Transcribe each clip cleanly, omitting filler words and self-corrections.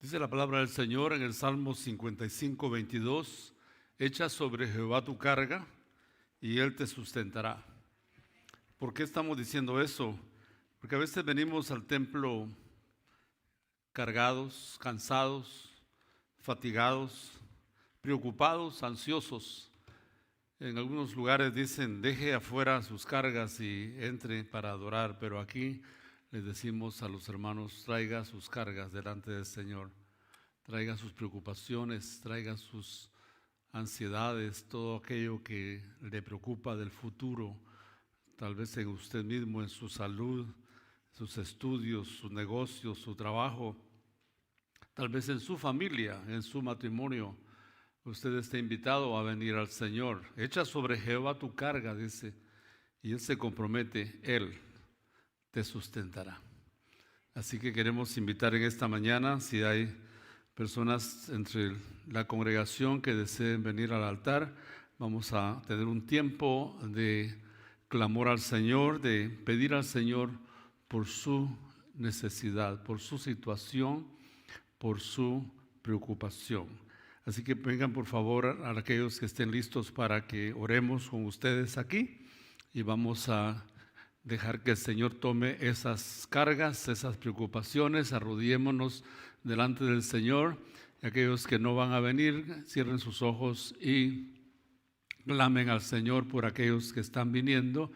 Dice la palabra del Señor en el Salmo 55:22: echa sobre Jehová tu carga y Él te sustentará. ¿Por qué estamos diciendo eso? Porque a veces venimos al templo cargados, cansados, fatigados, preocupados, ansiosos. En algunos lugares dicen: deje afuera sus cargas y entre para adorar, pero aquí les decimos a los hermanos: traiga sus cargas delante del Señor, traiga sus preocupaciones, traiga sus ansiedades, todo aquello que le preocupa del futuro, tal vez en usted mismo, en su salud, sus estudios, sus negocios, su trabajo, tal vez en su familia, en su matrimonio. Usted está invitado a venir al Señor. Echa sobre Jehová tu carga, dice, y Él se compromete, Él te sustentará. Así que queremos invitar en esta mañana, si hay personas entre la congregación que deseen venir al altar, vamos a tener un tiempo de clamor al Señor, de pedir al Señor por su necesidad, por su situación, por su preocupación. Así que vengan por favor a aquellos que estén listos para que oremos con ustedes aquí, y vamos a dejar que el Señor tome esas cargas, esas preocupaciones. Arrodillémonos delante del Señor. Y aquellos que no van a venir, cierren sus ojos y clamen al Señor por aquellos que están viniendo,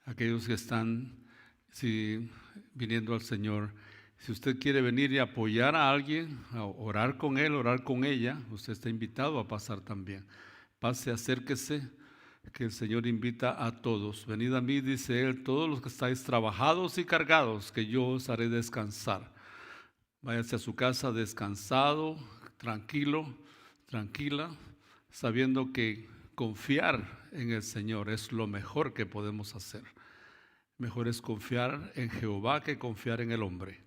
aquellos que están viniendo al Señor. Si usted quiere venir y apoyar a alguien, a orar con él, orar con ella, usted está invitado a pasar también. Pase, acérquese, que el Señor invita a todos. Venid a mí, dice Él, todos los que estáis trabajados y cargados, que yo os haré descansar. Váyase a su casa descansado, tranquilo, tranquila, sabiendo que confiar en el Señor es lo mejor que podemos hacer. Mejor es confiar en Jehová que confiar en el hombre.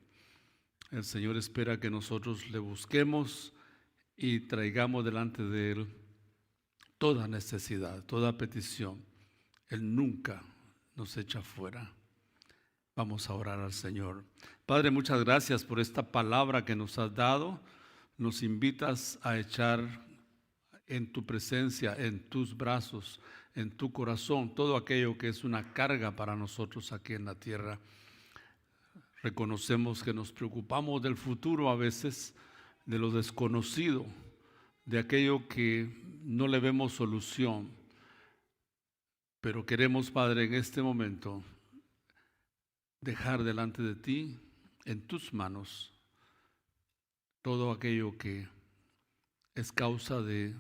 El Señor espera que nosotros le busquemos y traigamos delante de Él toda necesidad, toda petición. Él nunca nos echa fuera. Vamos a orar al Señor. Padre, muchas gracias por esta palabra que nos has dado. Nos invitas a echar en tu presencia, en tus brazos, en tu corazón, todo aquello que es una carga para nosotros aquí en la tierra. Reconocemos que nos preocupamos del futuro a veces, de lo desconocido, de aquello que no le vemos solución. Pero queremos, Padre, en este momento dejar delante de ti, en tus manos, todo aquello que es causa de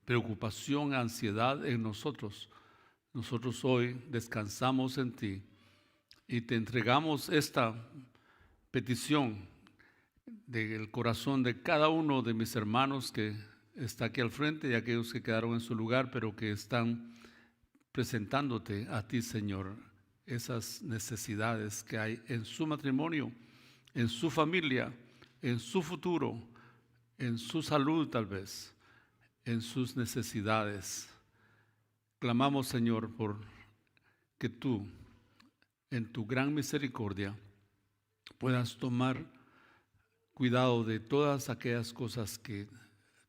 preocupación, ansiedad en nosotros. Nosotros hoy descansamos en ti y te entregamos esta petición del corazón de cada uno de mis hermanos que está aquí al frente y aquellos que quedaron en su lugar, pero que están presentándote a ti, Señor, esas necesidades que hay en su matrimonio, en su familia, en su futuro, en su salud tal vez, en sus necesidades. Clamamos, Señor, por que tú, en tu gran misericordia, puedas tomar cuidado de todas aquellas cosas que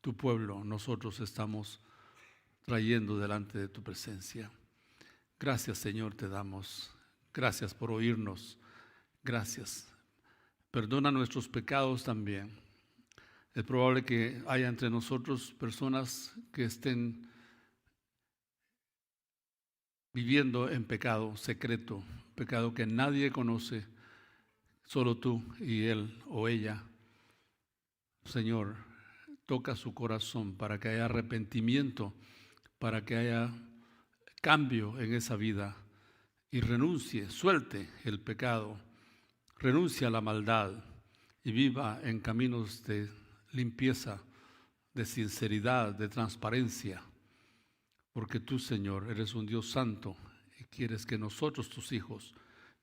tu pueblo, nosotros estamos trayendo delante de tu presencia. Gracias, Señor, te damos. Gracias por oírnos. Gracias. Perdona nuestros pecados también. Es probable que haya entre nosotros personas que estén viviendo en pecado secreto, pecado que nadie conoce, solo tú y él o ella. Señor, toca su corazón para que haya arrepentimiento, para que haya cambio en esa vida y renuncie, suelte el pecado, renuncie a la maldad y viva en caminos de limpieza, de sinceridad, de transparencia, porque tú, Señor, eres un Dios santo y quieres que nosotros, tus hijos,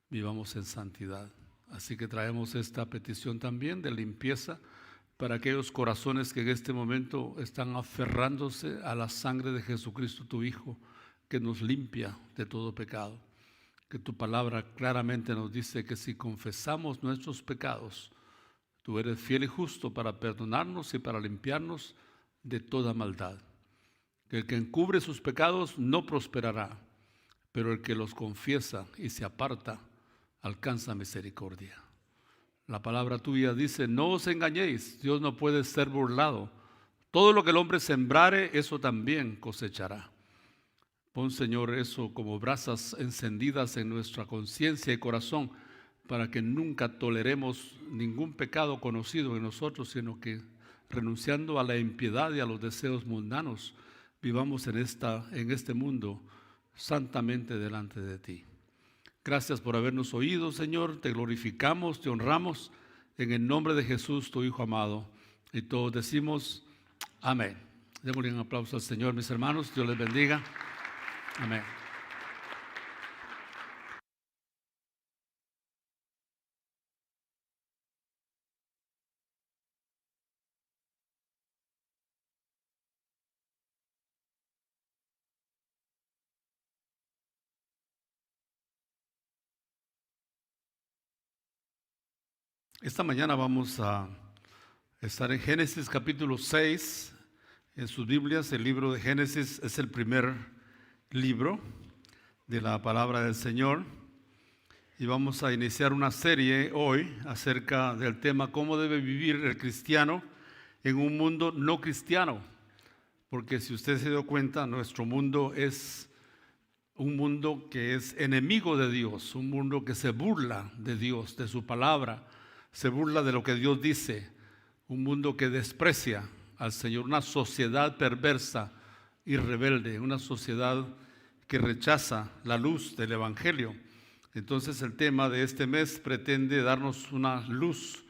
vivamos en santidad. Así que traemos esta petición también de limpieza para aquellos corazones que en este momento están aferrándose a la sangre de Jesucristo, tu Hijo, que nos limpia de todo pecado. Que tu palabra claramente nos dice que si confesamos nuestros pecados, Tú eres fiel y justo para perdonarnos y para limpiarnos de toda maldad. Que el que encubre sus pecados no prosperará, pero el que los confiesa y se aparta alcanza misericordia. La palabra tuya dice: no os engañéis, Dios no puede ser burlado. Todo lo que el hombre sembrare, eso también cosechará. Pon, Señor, eso como brasas encendidas en nuestra conciencia y corazón, para que nunca toleremos ningún pecado conocido en nosotros, sino que, renunciando a la impiedad y a los deseos mundanos, vivamos en este mundo santamente delante de ti. Gracias por habernos oído, Señor. Te glorificamos, te honramos en el nombre de Jesús, tu Hijo amado. Y todos decimos amén. Démosle un aplauso al Señor, mis hermanos. Dios les bendiga. Amén. Esta mañana vamos a estar en Génesis capítulo 6. En sus Biblias, el libro de Génesis es el primer libro de la palabra del Señor. Y vamos a iniciar una serie hoy acerca del tema cómo debe vivir el cristiano en un mundo no cristiano. Porque si usted se dio cuenta, nuestro mundo es un mundo que es enemigo de Dios, un mundo que se burla de Dios, de su palabra, se burla de lo que Dios dice, un mundo que desprecia al Señor, una sociedad perversa y rebelde, una sociedad que rechaza la luz del Evangelio. Entonces el tema de este mes pretende darnos una luz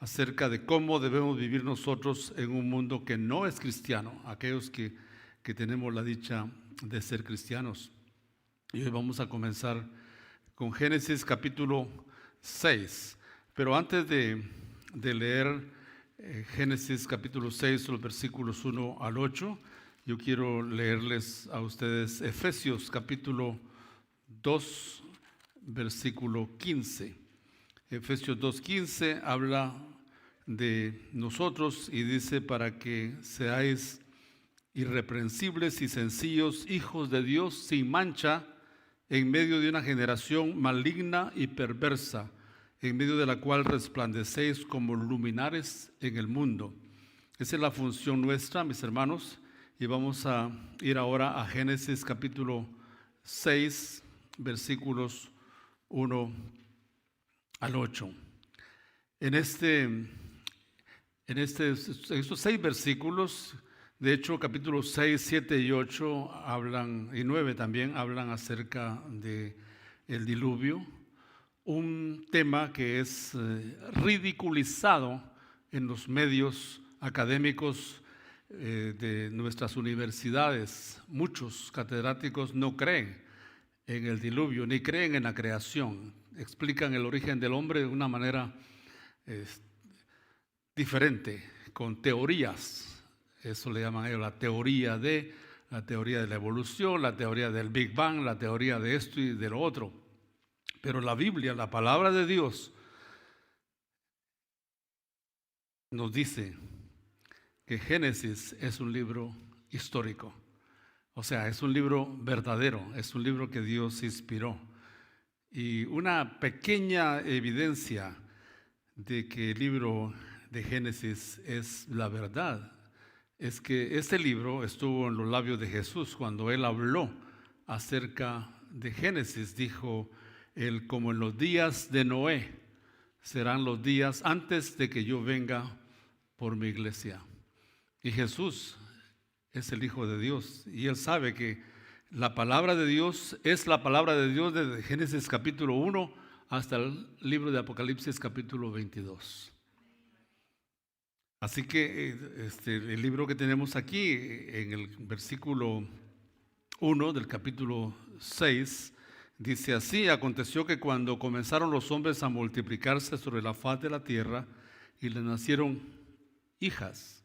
acerca de cómo debemos vivir nosotros en un mundo que no es cristiano, aquellos que tenemos la dicha de ser cristianos. Y hoy vamos a comenzar con Génesis capítulo 6. Pero antes de leer Génesis capítulo 6, los versículos 1 al 8, yo quiero leerles a ustedes Efesios capítulo 2, versículo 15. Efesios 2:15 habla de nosotros y dice: para que seáis irreprensibles y sencillos, hijos de Dios, sin mancha, en medio de una generación maligna y perversa, en medio de la cual resplandecéis como luminares en el mundo. Esa es la función nuestra, mis hermanos, y vamos a ir ahora a Génesis capítulo 6, versículos 1 al 8. En estos 6 versículos, de hecho, capítulos 6, 7 y 8 hablan, y 9 también, hablan acerca del diluvio, un tema que es ridiculizado en los medios académicos de nuestras universidades. Muchos catedráticos no creen en el diluvio, ni creen en la creación. Explican el origen del hombre de una manera diferente, con teorías. Eso le llaman ellos la teoría de la evolución, la teoría del Big Bang, la teoría de esto y de lo otro. Pero la Biblia, la palabra de Dios, nos dice que Génesis es un libro histórico. O sea, es un libro verdadero, es un libro que Dios inspiró. Y una pequeña evidencia de que el libro de Génesis es la verdad es que este libro estuvo en los labios de Jesús cuando Él habló acerca de Génesis. Dijo Él: como en los días de Noé serán los días antes de que yo venga por mi iglesia. Y Jesús es el Hijo de Dios y Él sabe que la palabra de Dios es la palabra de Dios desde Génesis capítulo 1 hasta el libro de Apocalipsis capítulo 22. Así que el libro que tenemos aquí en el versículo 1 del capítulo 6 dice así: aconteció que cuando comenzaron los hombres a multiplicarse sobre la faz de la tierra y les nacieron hijas,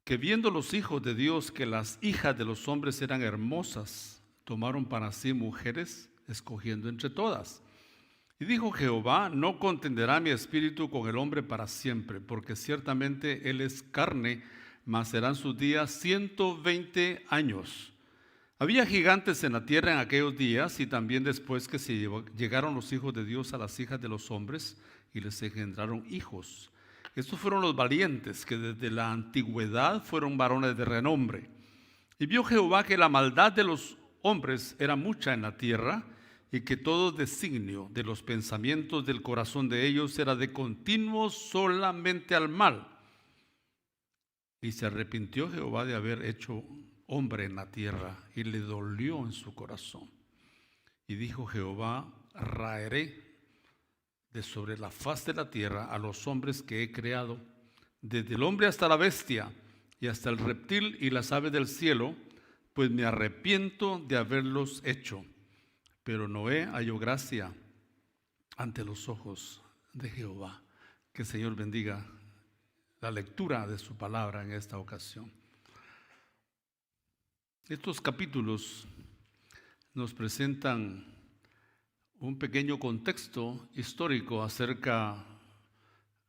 que viendo los hijos de Dios que las hijas de los hombres eran hermosas, tomaron para sí mujeres, escogiendo entre todas. Y dijo Jehová: no contenderá mi espíritu con el hombre para siempre, porque ciertamente él es carne, mas serán sus días 120 años. Había gigantes en la tierra en aquellos días, y también después que llegaron los hijos de Dios a las hijas de los hombres y les engendraron hijos. Estos fueron los valientes que desde la antigüedad fueron varones de renombre. Y vio Jehová que la maldad de los hombres era mucha en la tierra, y que todo designio de los pensamientos del corazón de ellos era de continuo solamente al mal. Y se arrepintió Jehová de haber hecho hombre en la tierra, y le dolió en su corazón. Y dijo Jehová: raeré de sobre la faz de la tierra a los hombres que he creado, desde el hombre hasta la bestia, y hasta el reptil y las aves del cielo, pues me arrepiento de haberlos hecho. Pero Noé halló gracia ante los ojos de Jehová. Que el Señor bendiga la lectura de su palabra en esta ocasión. Estos capítulos nos presentan un pequeño contexto histórico acerca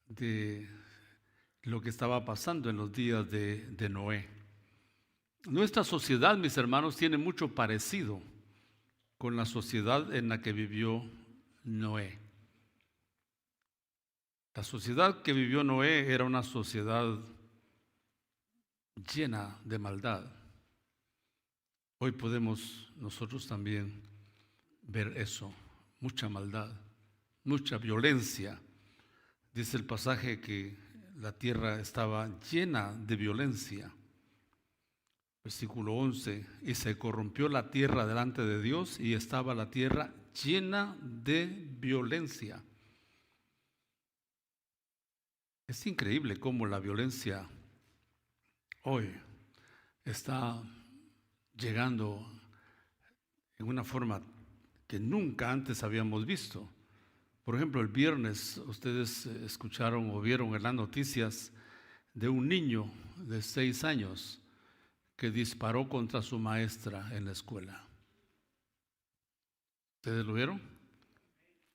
de lo que estaba pasando en los días de Noé. Nuestra sociedad, mis hermanos, tiene mucho parecido con la sociedad en la que vivió Noé. La sociedad que vivió Noé era una sociedad llena de maldad. Hoy podemos nosotros también ver eso, mucha maldad, mucha violencia. Dice el pasaje que la tierra estaba llena de violencia. Versículo 11, y se corrompió la tierra delante de Dios, y estaba la tierra llena de violencia. Es increíble cómo la violencia hoy está llegando en una forma que nunca antes habíamos visto. Por ejemplo, el viernes ustedes escucharon o vieron en las noticias de un niño de 6 años que disparó contra su maestra en la escuela. ¿Ustedes lo vieron?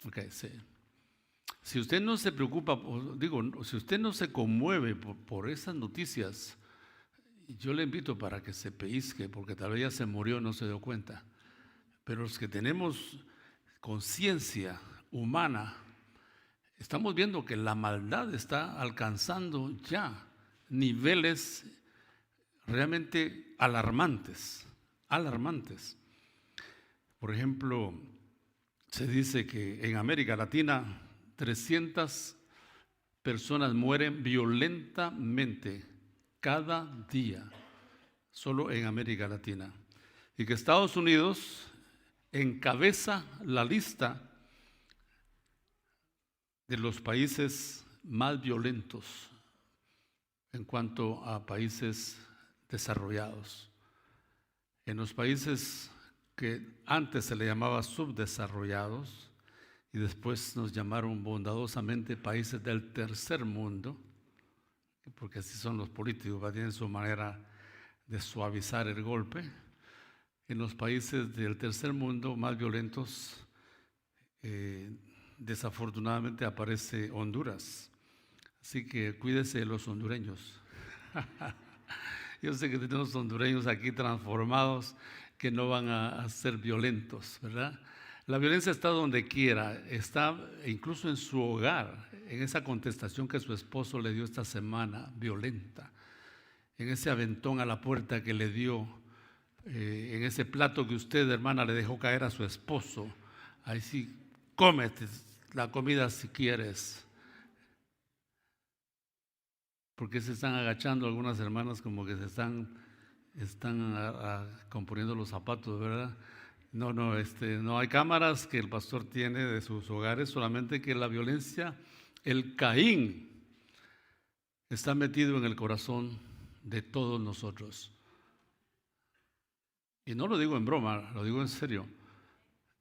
Ok, sí. Si usted no se preocupa, si usted no se conmueve por esas noticias, yo le invito para que se pellizque, porque tal vez ya se murió, no se dio cuenta. Pero los que tenemos conciencia humana, estamos viendo que la maldad está alcanzando ya niveles realmente alarmantes. Por ejemplo, se dice que en América Latina 300 personas mueren violentamente cada día, solo en América Latina. Y que Estados Unidos encabeza la lista de los países más violentos en cuanto a países desarrollados. En los países que antes se le llamaba subdesarrollados y después nos llamaron bondadosamente países del tercer mundo, porque así son los políticos, tienen su manera de suavizar el golpe. En los países del tercer mundo más violentos, desafortunadamente aparece Honduras. Así que cuídese de los hondureños. Yo sé que tenemos hondureños aquí transformados que no van a ser violentos, ¿verdad? La violencia está donde quiera, está incluso en su hogar, en esa contestación que su esposo le dio esta semana, violenta, en ese aventón a la puerta que le dio, en ese plato que usted, hermana, le dejó caer a su esposo. Ahí sí, cómete la comida si quieres. Porque se están agachando algunas hermanas como que se están componiendo los zapatos, ¿verdad? No hay cámaras que el pastor tiene de sus hogares, solamente que la violencia, el Caín, está metido en el corazón de todos nosotros. Y no lo digo en broma, lo digo en serio.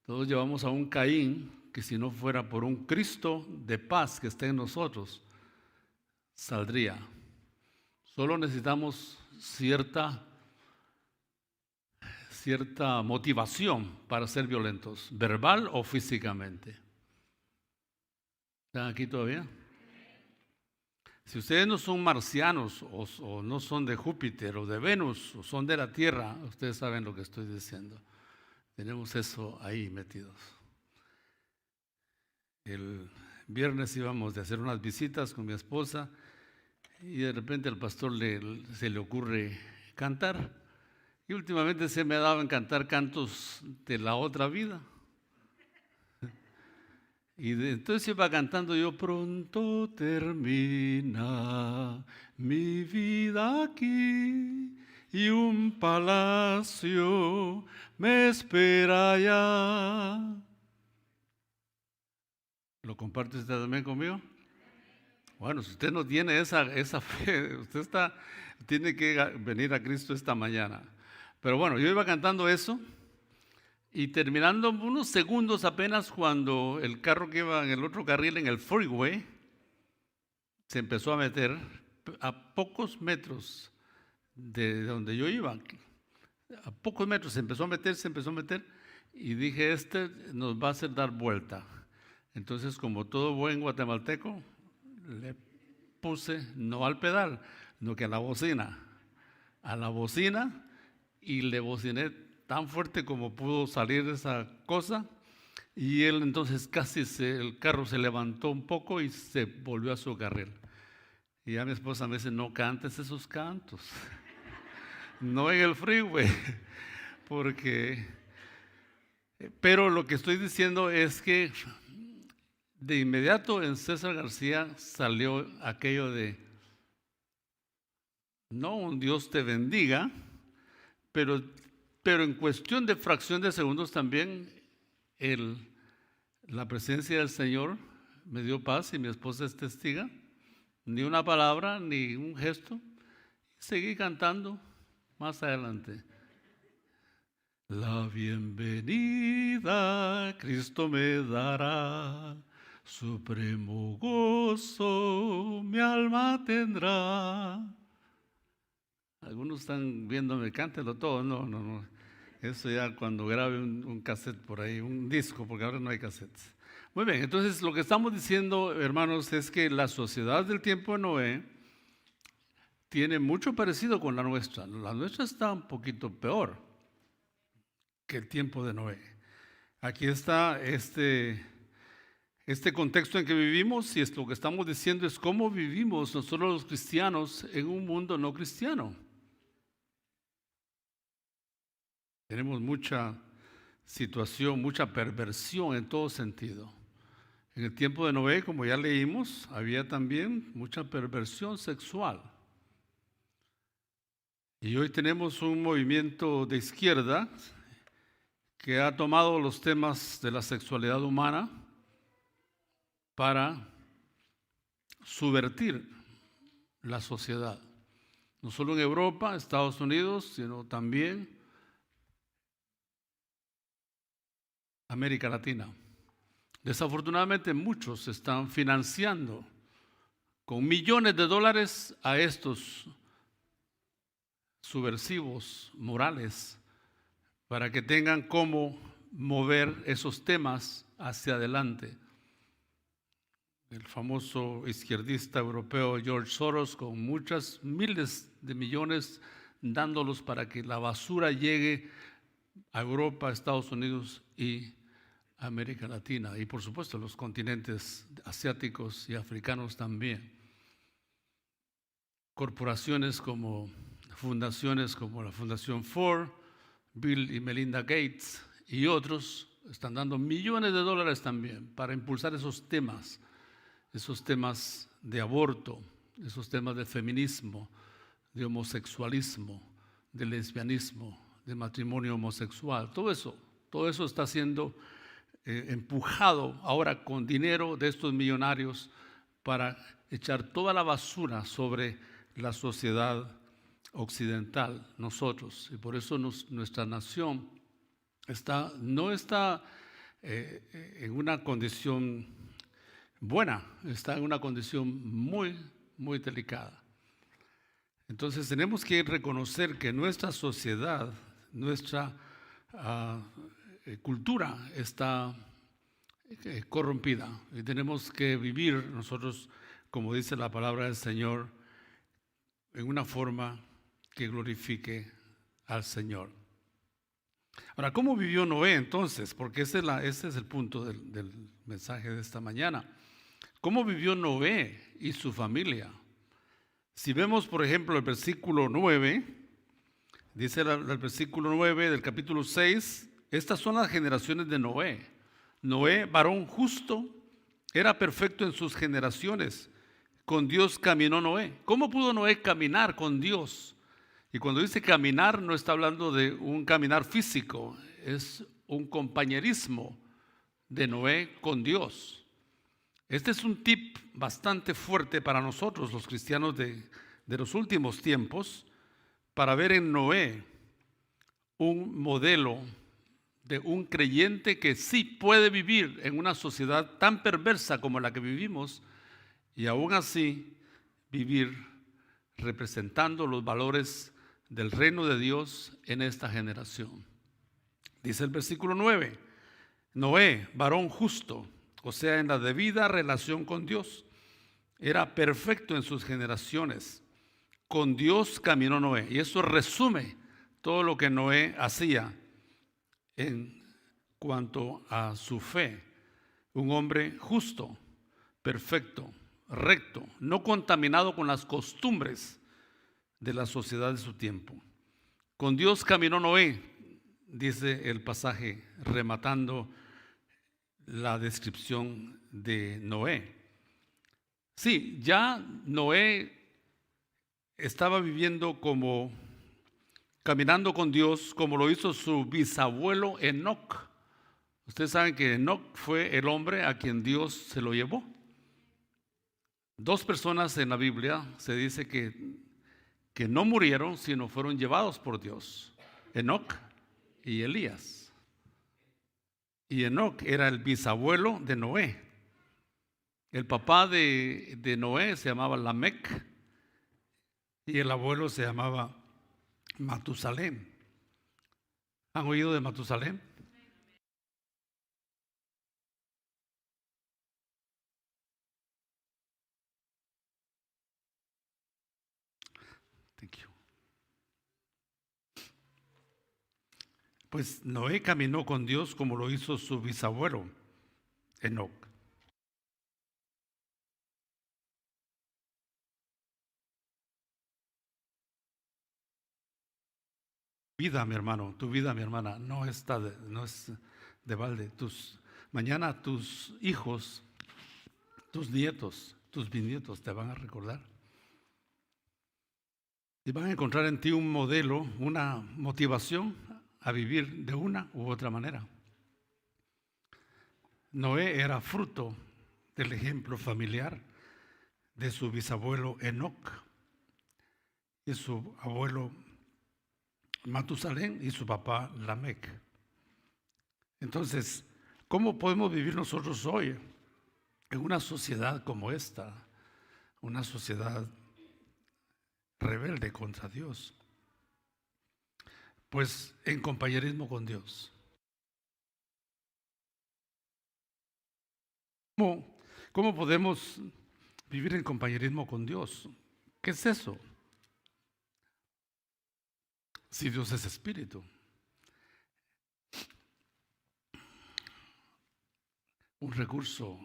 Todos llevamos a un Caín que, si no fuera por un Cristo de paz que esté en nosotros, saldría. Solo necesitamos cierta motivación para ser violentos, verbal o físicamente. ¿Están aquí todavía? Si ustedes no son marcianos o no son de Júpiter o de Venus o son de la Tierra, ustedes saben lo que estoy diciendo. Tenemos eso ahí metidos. El viernes íbamos de hacer unas visitas con mi esposa y de repente al pastor se le ocurre cantar. Y últimamente se me ha dado en cantar cantos de la otra vida. Y entonces iba cantando yo: pronto termina mi vida aquí y un palacio me espera allá. ¿Lo comparte usted también conmigo? Bueno, si usted no tiene esa fe, tiene que venir a Cristo esta mañana. Pero bueno, yo iba cantando eso y terminando unos segundos apenas, cuando el carro que iba en el otro carril, en el freeway, se empezó a meter a pocos metros de donde yo iba. A pocos metros se empezó a meter y dije: este nos va a hacer dar vuelta. Entonces, como todo buen guatemalteco, le puse no al pedal, no que a la bocina, y le bociné tan fuerte como pudo salir esa cosa, y él entonces el carro se levantó un poco y se volvió a su carril. Y ya mi esposa me dice: no cantes esos cantos, no en el freeway, pero lo que estoy diciendo es que de inmediato en César García salió aquello de: no un Dios te bendiga, pero en cuestión de fracción de segundos también la presencia del Señor me dio paz, y mi esposa es testiga. Ni una palabra, ni un gesto. Seguí cantando más adelante: la bienvenida Cristo me dará, supremo gozo mi alma tendrá. Algunos están viéndome: cántelo todo. No. Eso ya cuando grabe un cassette por ahí, un disco, porque ahora no hay cassettes. Muy bien, entonces lo que estamos diciendo, hermanos, es que la sociedad del tiempo de Noé tiene mucho parecido con la nuestra. La nuestra está un poquito peor que el tiempo de Noé. Aquí está este contexto en que vivimos, y lo que estamos diciendo es cómo vivimos nosotros los cristianos en un mundo no cristiano. Tenemos mucha situación, mucha perversión en todo sentido. En el tiempo de Noé, como ya leímos, había también mucha perversión sexual. Y hoy tenemos un movimiento de izquierda que ha tomado los temas de la sexualidad humana para subvertir la sociedad. No solo en Europa, Estados Unidos, sino también América Latina. Desafortunadamente, muchos están financiando con millones de dólares a estos subversivos morales para que tengan cómo mover esos temas hacia adelante. El famoso izquierdista europeo George Soros, con muchas miles de millones dándolos para que la basura llegue a Europa, Estados Unidos y América Latina, y por supuesto los continentes asiáticos y africanos también. Corporaciones fundaciones como la Fundación Ford, Bill y Melinda Gates y otros están dando millones de dólares también para impulsar esos temas de aborto, esos temas de feminismo, de homosexualismo, de lesbianismo, de matrimonio homosexual. Todo eso está siendo empujado ahora con dinero de estos millonarios para echar toda la basura sobre la sociedad occidental, nosotros. Y por eso nuestra nación no está en una condición buena, está en una condición muy, muy delicada. Entonces tenemos que reconocer que nuestra sociedad, nuestra cultura está corrompida. Y tenemos que vivir nosotros, como dice la palabra del Señor, en una forma que glorifique al Señor. Ahora, ¿cómo vivió Noé entonces? Porque ese es el punto del mensaje de esta mañana. ¿Cómo vivió Noé y su familia? Si vemos, por ejemplo, el versículo 9, dice el versículo 9 del capítulo 6, estas son las generaciones de Noé. Noé, varón justo, era perfecto en sus generaciones. Con Dios caminó Noé. ¿Cómo pudo Noé caminar con Dios? Y cuando dice caminar, no está hablando de un caminar físico, es un compañerismo de Noé con Dios. Este es un tip bastante fuerte para nosotros, los cristianos de los últimos tiempos, para ver en Noé un modelo de un creyente que sí puede vivir en una sociedad tan perversa como la que vivimos y aún así vivir representando los valores del reino de Dios en esta generación. Dice el versículo 9, Noé, varón justo, o sea, en la debida relación con Dios, era perfecto en sus generaciones. Con Dios caminó Noé. Y eso resume todo lo que Noé hacía en cuanto a su fe. Un hombre justo, perfecto, recto, no contaminado con las costumbres de la sociedad de su tiempo. Con Dios caminó Noé, dice el pasaje, rematando la descripción de Noé. Sí, ya Noé estaba viviendo caminando con Dios, como lo hizo su bisabuelo Enoc. Ustedes saben que Enoc fue el hombre a quien Dios se lo llevó. Dos personas en la Biblia se dice que no murieron, sino fueron llevados por Dios: Enoc y Elías. Y Enoc era el bisabuelo de Noé. El papá de Noé se llamaba Lamec y el abuelo se llamaba Matusalén. ¿Han oído de Matusalén? Thank you. Pues Noé caminó con Dios como lo hizo su bisabuelo Enoc. Vida, mi hermano, tu vida, mi hermana, no es de balde. Mañana tus hijos, tus nietos, tus bisnietos te van a recordar. Y van a encontrar en ti un modelo, una motivación a vivir de una u otra manera. Noé era fruto del ejemplo familiar de su bisabuelo Enoc y su abuelo Matusalén y su papá Lamec. Entonces, ¿cómo podemos vivir nosotros hoy en una sociedad como esta? Una sociedad rebelde contra Dios. Pues en compañerismo con Dios. ¿Cómo podemos vivir en compañerismo con Dios? ¿Qué es eso? Si Dios es espíritu. Un recurso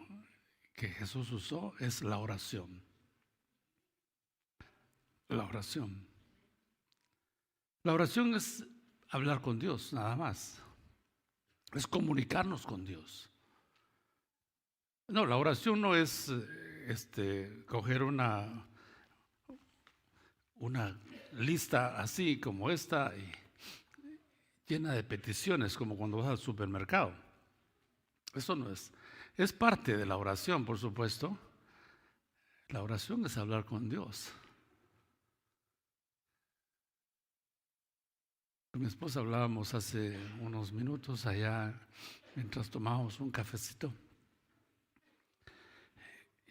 que Jesús usó es la oración. La oración. La oración es hablar con Dios, nada más. Es comunicarnos con Dios. No, la oración no es coger una lista así como esta y llena de peticiones, como cuando vas al supermercado. Eso no es. Es parte de la oración, por supuesto. La oración es hablar con Dios. Con mi esposa hablábamos hace unos minutos allá mientras tomábamos un cafecito.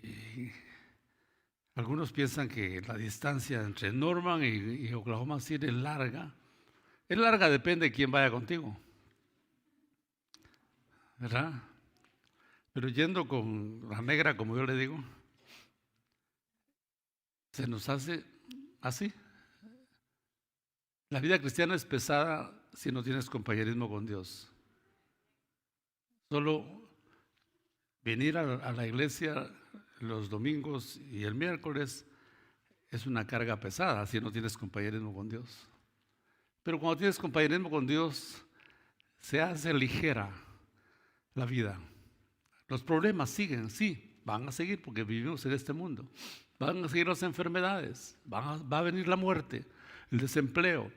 Y algunos piensan que la distancia entre Norman y Oklahoma City es larga. Es larga, depende de quién vaya contigo, ¿verdad? Pero yendo con la negra, como yo le digo, se nos hace así. La vida cristiana es pesada si no tienes compañerismo con Dios. Solo venir a la iglesia los domingos y el miércoles es una carga pesada si no tienes compañerismo con Dios. Pero cuando tienes compañerismo con Dios, se hace ligera la vida. Los problemas siguen, sí, van a seguir porque vivimos en este mundo. Van a seguir las enfermedades, va a venir la muerte, el desempleo,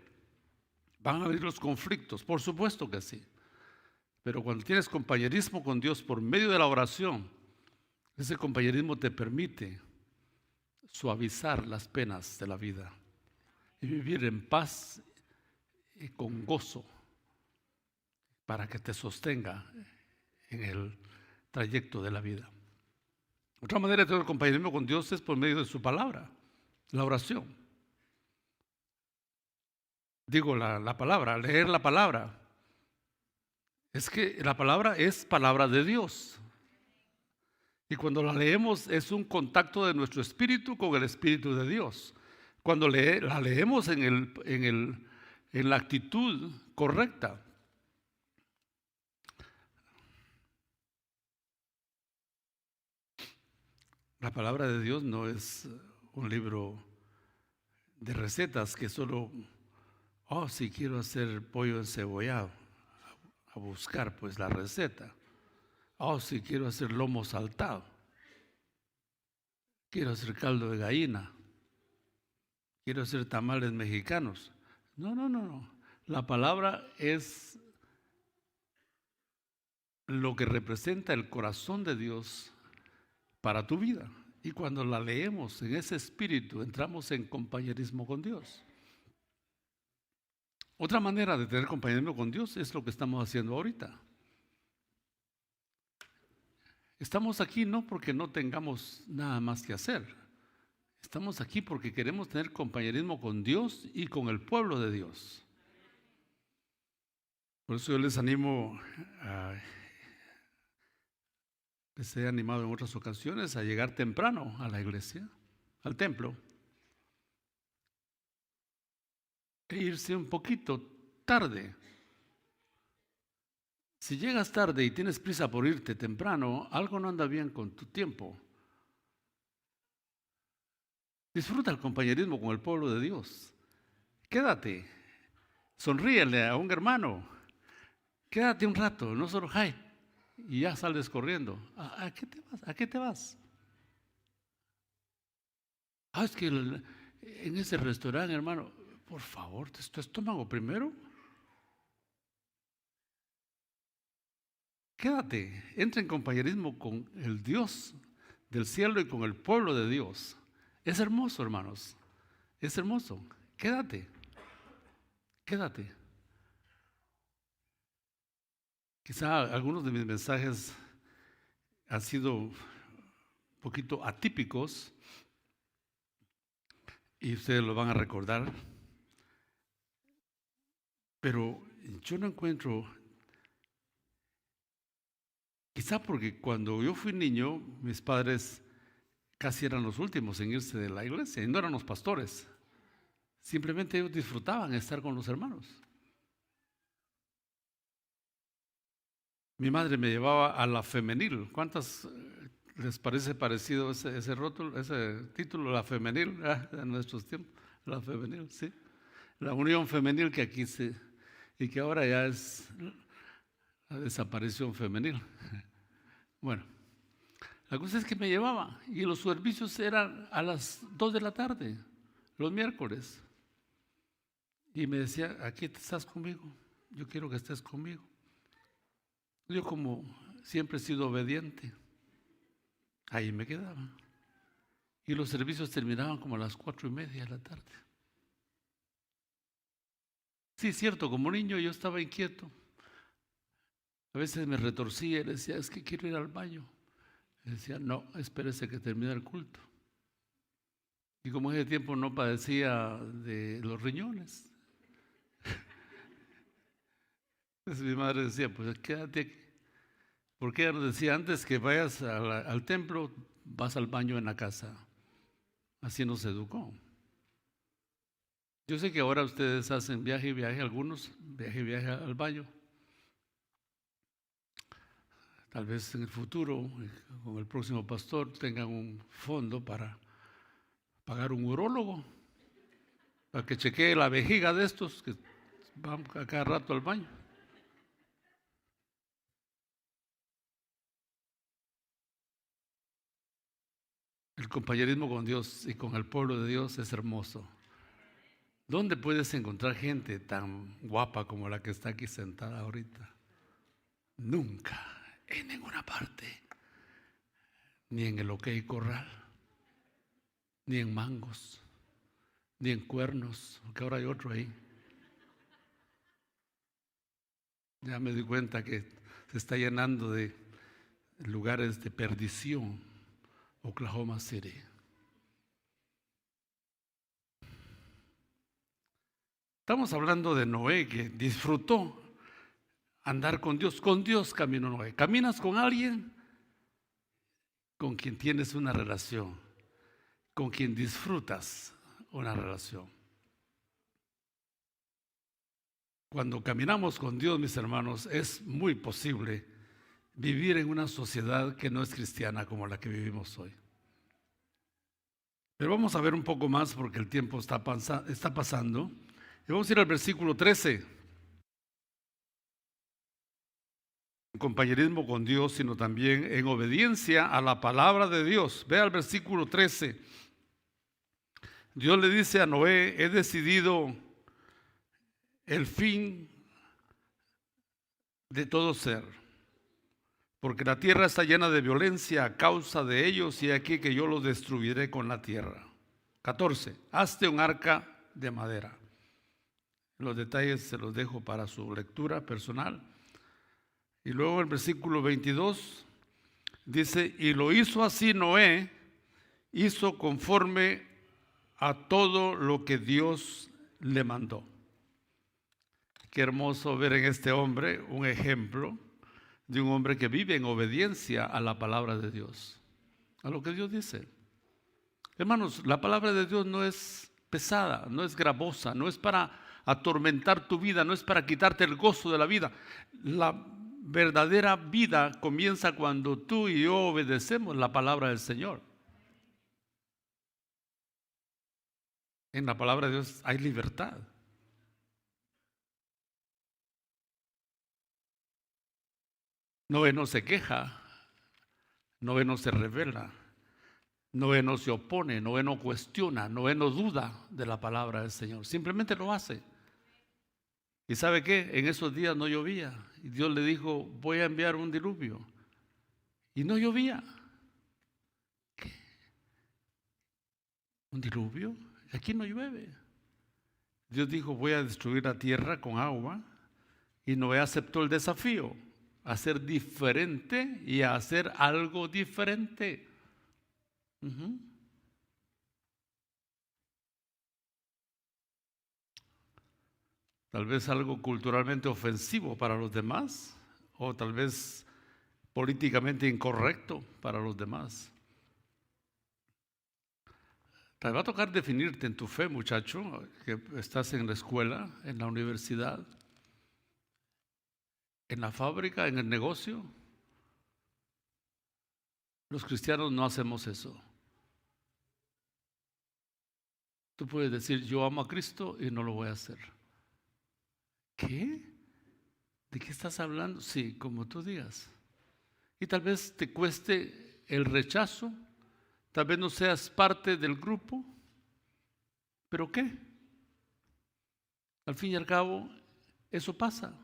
van a venir los conflictos, por supuesto que sí. Pero cuando tienes compañerismo con Dios por medio de la oración, ese compañerismo te permite suavizar las penas de la vida y vivir en paz y con gozo para que te sostenga en el trayecto de la vida. Otra manera de tener compañerismo con Dios es por medio de su palabra, la oración. Digo la palabra, leer la palabra. Es que la palabra es palabra de Dios. Y cuando la leemos es un contacto de nuestro espíritu con el Espíritu de Dios. Cuando la leemos en la actitud correcta. La palabra de Dios no es un libro de recetas que solo, si quiero hacer pollo encebollado, a buscar pues la receta. Si quiero hacer lomo saltado, quiero hacer caldo de gallina, quiero hacer tamales mexicanos. No. La palabra es lo que representa el corazón de Dios para tu vida. Y cuando la leemos en ese espíritu, entramos en compañerismo con Dios. Otra manera de tener compañerismo con Dios es lo que estamos haciendo ahorita. Estamos aquí no porque no tengamos nada más que hacer. Estamos aquí porque queremos tener compañerismo con Dios y con el pueblo de Dios. Por eso yo les animo, les he animado en otras ocasiones a llegar temprano a la iglesia, al templo, e irse un poquito tarde. Si llegas tarde y tienes prisa por irte temprano, algo no anda bien con tu tiempo. Disfruta el compañerismo con el pueblo de Dios. Quédate, sonríele a un hermano. Quédate un rato, no solo hi, y ya sales corriendo. ¿A qué te vas? ¿A qué te vas? Es que en ese restaurante, hermano, por favor, tu estómago primero. Quédate, entra en compañerismo con el Dios del cielo y con el pueblo de Dios. Es hermoso, hermanos. Es hermoso. Quédate. Quizá algunos de mis mensajes han sido un poquito atípicos y ustedes lo van a recordar. Pero yo no encuentro, quizá porque cuando yo fui niño, mis padres casi eran los últimos en irse de la iglesia y no eran los pastores. Simplemente ellos disfrutaban estar con los hermanos. Mi madre me llevaba a la femenil. ¿Cuántas les parece parecido ese rótulo, ese título, la femenil, en nuestros tiempos? La femenil, sí. La unión femenil que aquí y que ahora ya es la desaparición femenil. Bueno, la cosa es que me llevaba y los servicios eran a las 2 de la tarde, los miércoles. Y me decía, aquí estás conmigo, yo quiero que estés conmigo. Yo como siempre he sido obediente, ahí me quedaba. Y los servicios terminaban como a las 4:30 de la tarde. Sí, cierto, como niño yo estaba inquieto. A veces me retorcía y le decía, es que quiero ir al baño. Le decía, no, espérese que termine el culto. Y como ese tiempo no padecía de los riñones, entonces mi madre decía, pues quédate aquí. Porque ella nos decía, antes que vayas al templo, vas al baño en la casa. Así nos educó. Yo sé que ahora ustedes hacen viaje y viaje, algunos viaje y viaje al baño. Tal vez en el futuro, con el próximo pastor, tengan un fondo para pagar un urólogo, para que chequee la vejiga de estos que van a cada rato al baño. El compañerismo con Dios y con el pueblo de Dios es hermoso. ¿Dónde puedes encontrar gente tan guapa como la que está aquí sentada ahorita? Nunca, en ninguna parte, ni en el OK Corral, ni en Mangos, ni en Cuernos, porque ahora hay otro ahí. Ya me di cuenta que se está llenando de lugares de perdición, Oklahoma City. Estamos hablando de Noé, que disfrutó andar con Dios. Con Dios caminó Noé. Caminas con alguien con quien tienes una relación, con quien disfrutas una relación. Cuando caminamos con Dios, mis hermanos, es muy posible vivir en una sociedad que no es cristiana como la que vivimos hoy. Pero vamos a ver un poco más porque el tiempo está pasando. Y vamos a ir al versículo 13. En compañerismo con Dios, sino también en obediencia a la palabra de Dios. Vea el versículo 13. Dios le dice a Noé, he decidido el fin de todo ser, porque la tierra está llena de violencia a causa de ellos, y aquí que yo los destruiré con la tierra. 14. Hazte un arca de madera. Los detalles se los dejo para su lectura personal. Y luego el versículo 22 dice, y lo hizo así Noé, hizo conforme a todo lo que Dios le mandó. Qué hermoso ver en este hombre un ejemplo de un hombre que vive en obediencia a la palabra de Dios, a lo que Dios dice. Hermanos, la palabra de Dios no es pesada, no es gravosa, no es para atormentar tu vida, no es para quitarte el gozo de la vida. La verdadera vida comienza cuando tú y yo obedecemos la palabra del Señor. En la palabra de Dios hay libertad. Noé no se queja, Noé no se revela, Noé no se opone, Noé no cuestiona, Noé no duda de la palabra del Señor, simplemente lo hace. ¿Y sabe qué? En esos días no llovía y Dios le dijo, voy a enviar un diluvio, y no llovía. ¿Qué? ¿Un diluvio? Aquí no llueve. Dios dijo, voy a destruir la tierra con agua, y Noé aceptó el desafío a ser diferente y a hacer algo diferente. Tal vez algo culturalmente ofensivo para los demás, o tal vez políticamente incorrecto para los demás. Te va a tocar definirte en tu fe, muchacho, que estás en la escuela, en la universidad, en la fábrica, en el negocio. Los cristianos no hacemos eso. Tú puedes decir, yo amo a Cristo, y no lo voy a hacer. ¿Qué? ¿De qué estás hablando? Sí, como tú digas. Y tal vez te cueste el rechazo, tal vez no seas parte del grupo, pero ¿qué? Al fin y al cabo, eso pasa.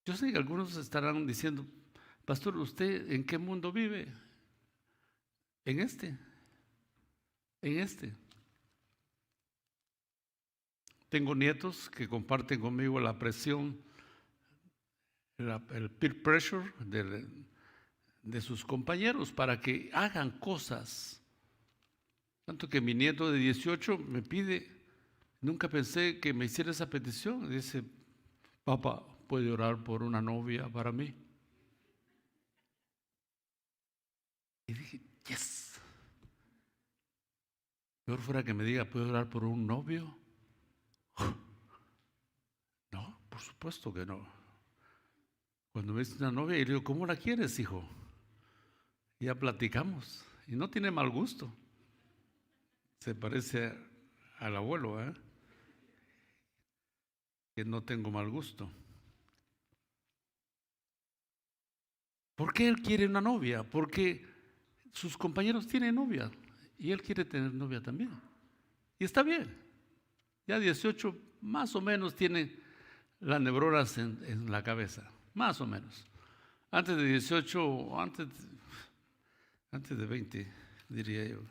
Yo sé que algunos estarán diciendo, pastor, ¿usted en qué mundo vive? En este. Tengo nietos que comparten conmigo la presión, el peer pressure de sus compañeros para que hagan cosas. Tanto que mi nieto de 18 me pide, nunca pensé que me hiciera esa petición. Dice, papá, ¿puede orar por una novia para mí? Y dije, yes. Peor fuera que me diga, ¿puedo orar por un novio? No, por supuesto que no. Cuando me dice una novia, y le digo, ¿cómo la quieres, hijo? Y ya platicamos. Y no tiene mal gusto. Se parece al abuelo, ¿eh? Que no tengo mal gusto. ¿Por qué él quiere una novia? Porque sus compañeros tienen novia y él quiere tener novia también. Y está bien. Ya 18 más o menos tiene las neuronas en la cabeza, más o menos. Antes de 18, antes de 20, diría yo.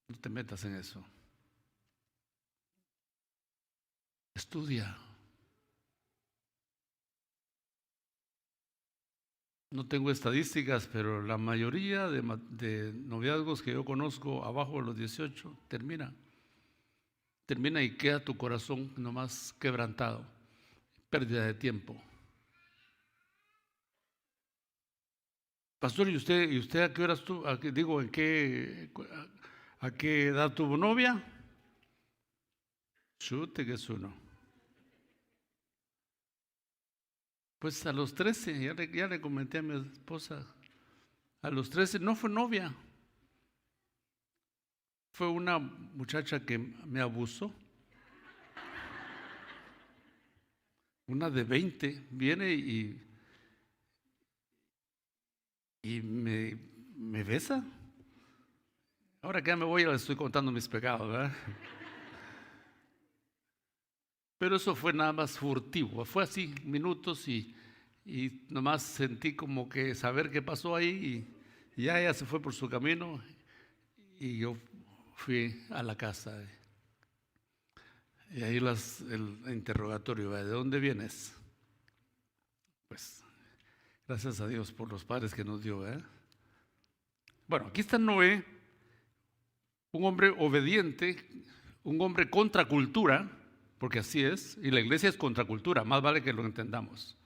No te metas en eso. Estudia. No tengo estadísticas, pero la mayoría de noviazgos que yo conozco abajo de los 18 termina y queda tu corazón nomás quebrantado. Pérdida de tiempo. Pastor, ¿y usted a qué horas tuvo, a qué edad tuvo novia? Chute que es uno. Pues a los 13, ya le comenté a mi esposa, a los 13 no fue novia, fue una muchacha que me abusó. Una de 20 viene y me besa. Ahora que ya me voy, le estoy contando mis pecados, ¿verdad? Pero eso fue nada más furtivo, fue así, minutos y nomás sentí como que saber qué pasó ahí y ya ella se fue por su camino y yo fui a la casa. Y ahí el interrogatorio, ¿de dónde vienes? Pues gracias a Dios por los padres que nos dio. Bueno, aquí está Noé, un hombre obediente, un hombre contracultura, porque así es, y la iglesia es contracultura, más vale que lo entendamos.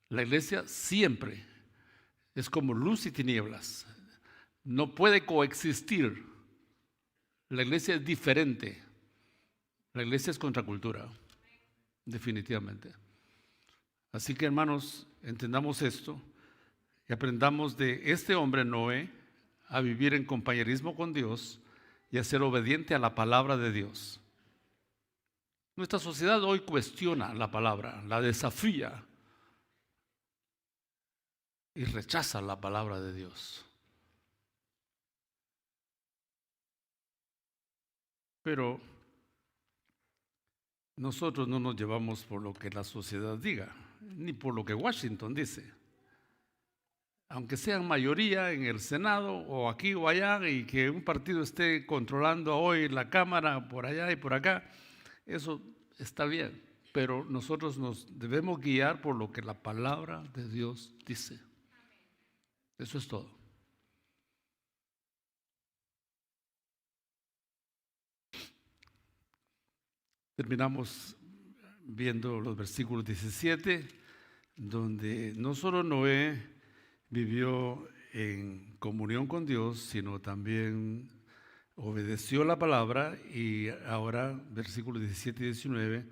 La iglesia siempre es como luz y tinieblas, no puede coexistir. La iglesia es diferente, la iglesia es contracultura, definitivamente. Así que hermanos, entendamos esto y aprendamos de este hombre Noé a vivir en compañerismo con Dios y a ser obediente a la palabra de Dios. Nuestra sociedad hoy cuestiona la palabra, la desafía y rechaza la palabra de Dios. Pero nosotros no nos llevamos por lo que la sociedad diga, ni por lo que Washington dice. Aunque sean mayoría en el Senado o aquí o allá y que un partido esté controlando hoy la Cámara por allá y por acá, eso está bien, pero nosotros nos debemos guiar por lo que la palabra de Dios dice. Eso es todo. Terminamos viendo los versículos 17, donde no solo Noé vivió en comunión con Dios, sino también obedeció la palabra y ahora, versículos 17 y 19,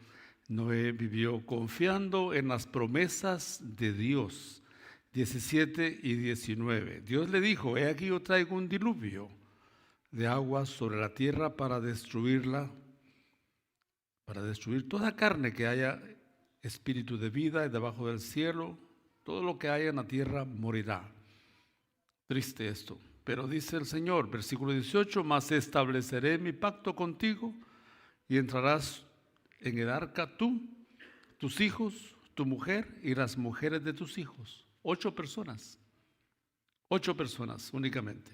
Noé vivió confiando en las promesas de Dios. 17 y 19. Dios le dijo, he aquí yo traigo un diluvio de agua sobre la tierra para destruirla, para destruir toda carne que haya espíritu de vida debajo del cielo, todo lo que haya en la tierra morirá. Triste esto. Pero dice el Señor, versículo 18, mas estableceré mi pacto contigo y entrarás en el arca tú, tus hijos, tu mujer y las mujeres de tus hijos. 8 personas únicamente.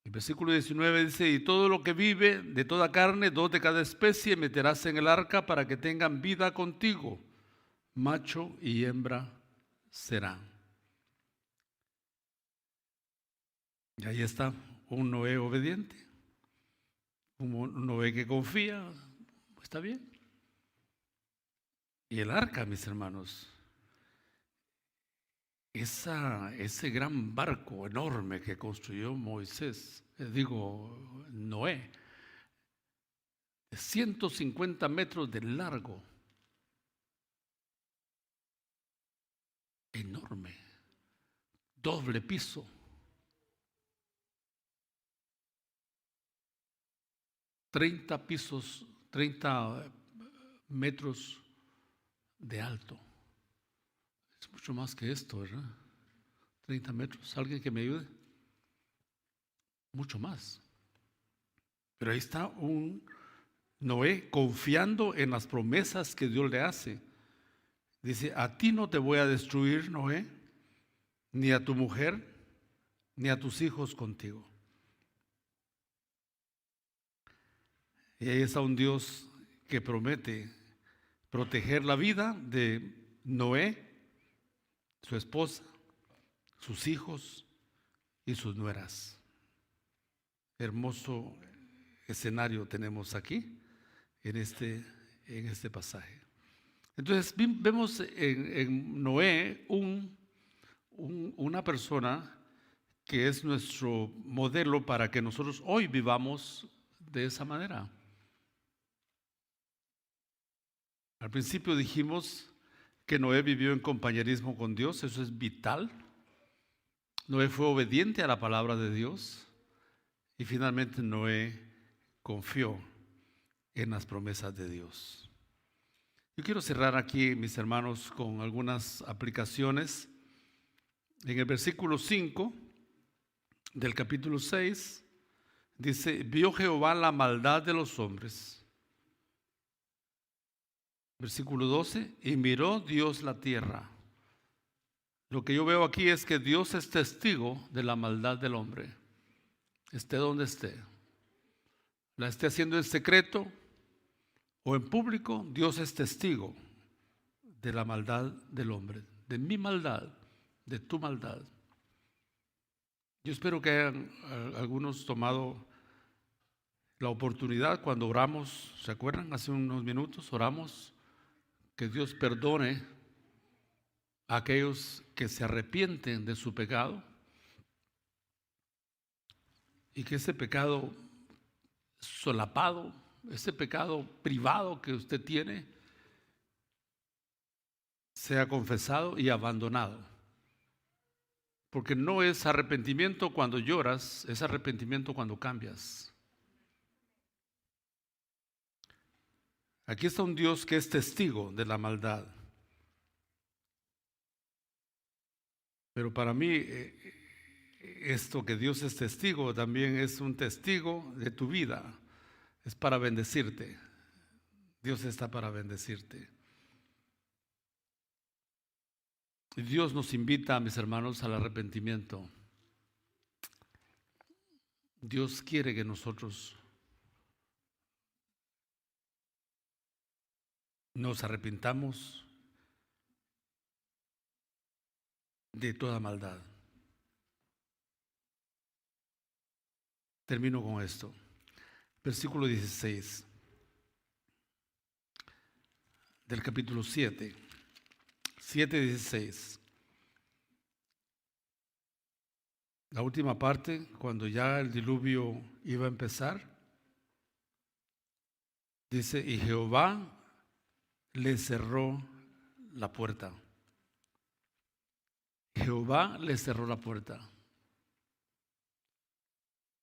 El versículo 19 dice, y todo lo que vive de toda carne, 2 de cada especie, meterás en el arca para que tengan vida contigo. Macho y hembra serán. Y ahí está un Noé obediente, un Noé que confía, está bien. Y el arca, mis hermanos, ese gran barco enorme que construyó Noé, de 150 metros de largo, enorme, doble piso, 30 pisos, 30 metros de alto. Es mucho más que esto, ¿verdad? 30 metros. ¿Alguien que me ayude? Mucho más. Pero ahí está un Noé confiando en las promesas que Dios le hace. Dice: a ti no te voy a destruir, Noé, ni a tu mujer, ni a tus hijos contigo. Y ahí está un Dios que promete proteger la vida de Noé, su esposa, sus hijos y sus nueras. Hermoso escenario tenemos aquí en este pasaje. Entonces vemos en Noé una persona que es nuestro modelo para que nosotros hoy vivamos de esa manera. Al principio dijimos que Noé vivió en compañerismo con Dios, eso es vital. Noé fue obediente a la palabra de Dios y finalmente Noé confió en las promesas de Dios. Yo quiero cerrar aquí, mis hermanos, con algunas aplicaciones. En el versículo 5 del capítulo 6 dice: vio Jehová la maldad de los hombres. Versículo 12: y miró Dios la tierra. Lo que yo veo aquí es que Dios es testigo de la maldad del hombre, esté donde esté, la esté haciendo en secreto o en público. Dios es testigo de la maldad del hombre, de mi maldad, de tu maldad. Yo espero que hayan algunos tomado la oportunidad cuando oramos. ¿Se acuerdan? Hace unos minutos oramos que Dios perdone a aquellos que se arrepienten de su pecado y que ese pecado solapado, ese pecado privado que usted tiene, sea confesado y abandonado. Porque no es arrepentimiento cuando lloras, es arrepentimiento cuando cambias. Aquí está un Dios que es testigo de la maldad. Pero para mí, esto que Dios es testigo también es un testigo de tu vida. Es para bendecirte. Dios está para bendecirte. Y Dios nos invita, mis hermanos, al arrepentimiento. Dios quiere que nosotros nos arrepintamos de toda maldad. Termino con esto. Versículo 16 del capítulo 7. 7:16. La última parte, cuando ya el diluvio iba a empezar, dice: y Jehová le cerró la puerta. Jehová le cerró la puerta.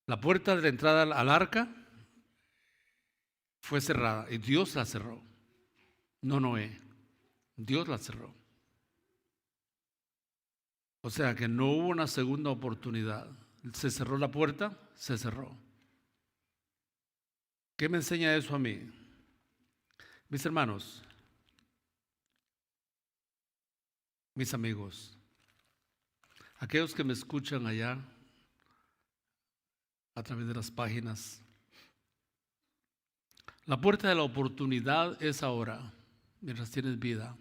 La puerta de la entrada al arca fue cerrada y Dios la cerró. No Noé, Dios la cerró. O sea que no hubo una segunda oportunidad. Se cerró la puerta, se cerró. ¿Qué me enseña eso a mí? Mis hermanos, mis amigos, aquellos que me escuchan allá a través de las páginas, la puerta de la oportunidad es ahora, mientras tienes vida.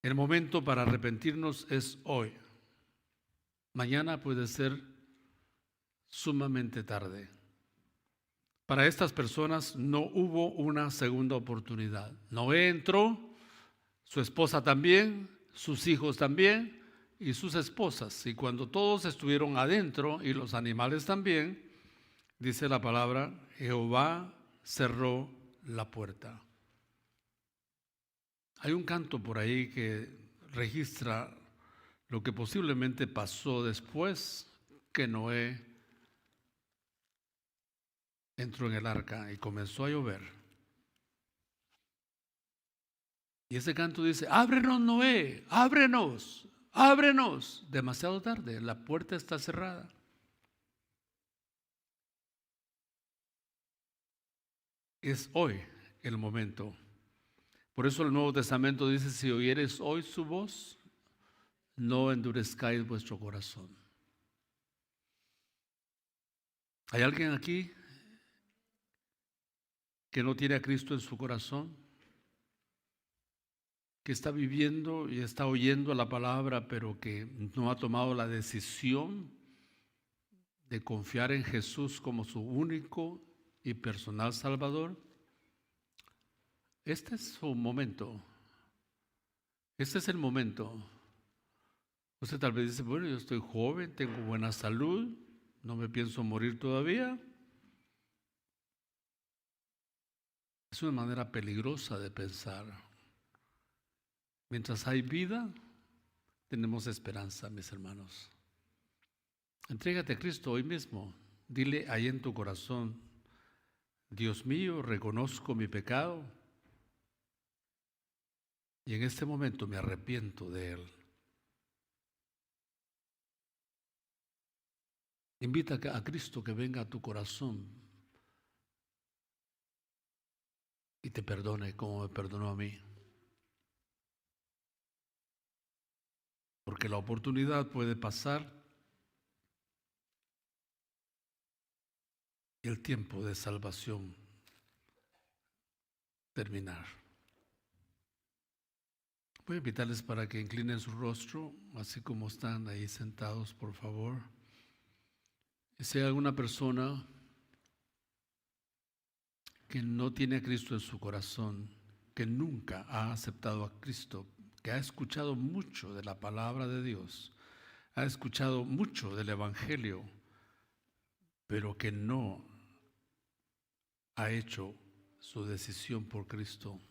El momento para arrepentirnos es hoy. Mañana puede ser sumamente tarde. Para estas personas no hubo una segunda oportunidad. Noé entró, su esposa también, sus hijos también y sus esposas. Y cuando todos estuvieron adentro y los animales también, dice la palabra, Jehová cerró la puerta. Hay un canto por ahí que registra lo que posiblemente pasó después que Noé entró en el arca y comenzó a llover. Y ese canto dice, ábrenos Noé, ábrenos, ábrenos. Demasiado tarde, la puerta está cerrada. Es hoy el momento. Por eso el Nuevo Testamento dice, si oyeres hoy su voz, no endurezcáis vuestro corazón. ¿Hay alguien aquí que no tiene a Cristo en su corazón? Que está viviendo y está oyendo la palabra, pero que no ha tomado la decisión de confiar en Jesús como su único y personal Salvador. Este es su momento. Este es el momento. Usted tal vez dice, bueno, yo estoy joven, tengo buena salud, no me pienso morir todavía. Es una manera peligrosa de pensar. Mientras hay vida, tenemos esperanza, mis hermanos. Entrégate a Cristo hoy mismo. Dile ahí en tu corazón, Dios mío, reconozco mi pecado y en este momento me arrepiento de él. Invita a Cristo que venga a tu corazón y te perdone como me perdonó a mí. Porque la oportunidad puede pasar y el tiempo de salvación terminar. Voy a invitarles para que inclinen su rostro, así como están ahí sentados, por favor. Y si hay alguna persona que no tiene a Cristo en su corazón, que nunca ha aceptado a Cristo, que ha escuchado mucho de la palabra de Dios, ha escuchado mucho del Evangelio, pero que no ha hecho su decisión por Cristo,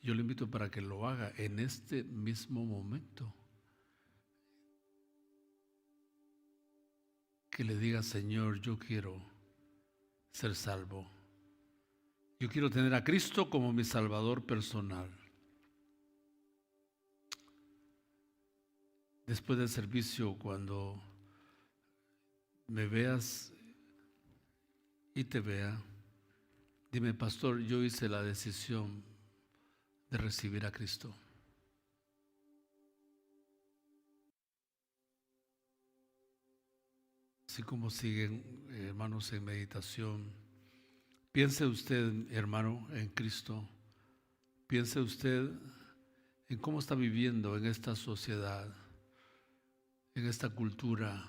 yo le invito para que lo haga en este mismo momento. Que le diga, Señor, yo quiero ser salvo. Yo quiero tener a Cristo como mi Salvador personal. Después del servicio, cuando me veas y te vea, dime, pastor, yo hice la decisión de recibir a Cristo. Así como siguen, hermanos, en meditación, piense usted, hermano, en Cristo. Piense usted en cómo está viviendo en esta sociedad, en esta cultura.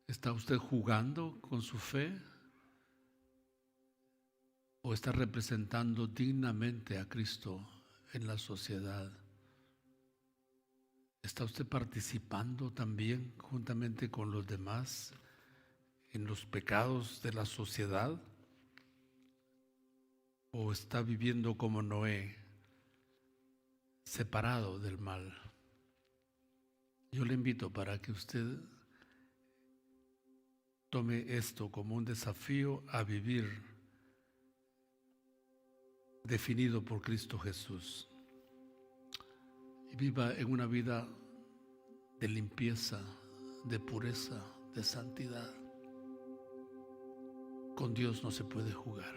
¿Está usted jugando con su fe? ¿O está representando dignamente a Cristo en la sociedad? ¿Está usted participando también juntamente con los demás en los pecados de la sociedad? ¿O está viviendo como Noé, separado del mal? Yo le invito para que usted tome esto como un desafío a vivir definido por Cristo Jesús y viva en una vida de limpieza, de pureza, de santidad. Con Dios no se puede jugar.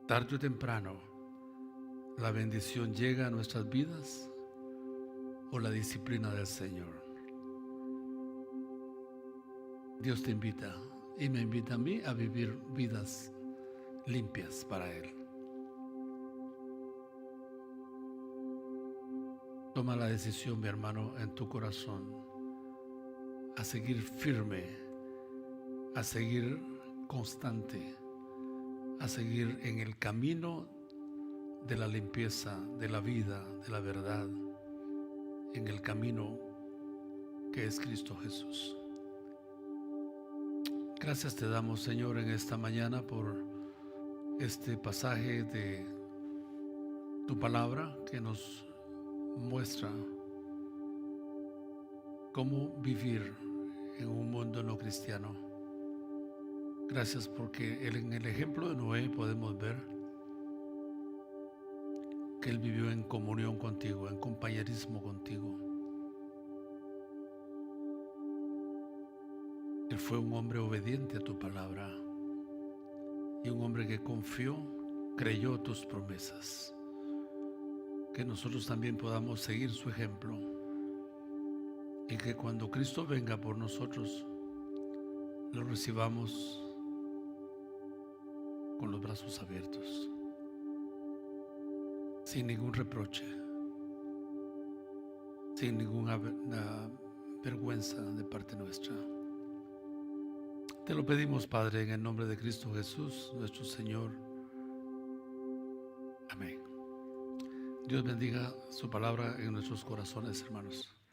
Tarde o temprano, la bendición llega a nuestras vidas o la disciplina del Señor. Dios te invita y me invita a mí a vivir vidas limpias para Él. Toma la decisión, mi hermano, en tu corazón, a seguir firme a seguir constante, a seguir en el camino de la limpieza, de la vida, de la verdad, en el camino que es Cristo Jesús. Gracias te damos, Señor, en esta mañana por este pasaje de tu palabra que nos muestra cómo vivir en un mundo no cristiano. Gracias porque en el ejemplo de Noé podemos ver que él vivió en comunión contigo, en compañerismo contigo. Él fue un hombre obediente a tu palabra y un hombre que confió, creyó tus promesas. Que nosotros también podamos seguir su ejemplo y que cuando Cristo venga por nosotros lo recibamos con los brazos abiertos, sin ningún reproche, sin ninguna vergüenza de parte nuestra. Te lo pedimos, Padre, en el nombre de Cristo Jesús, nuestro Señor. Amén. Dios bendiga su palabra en nuestros corazones, hermanos.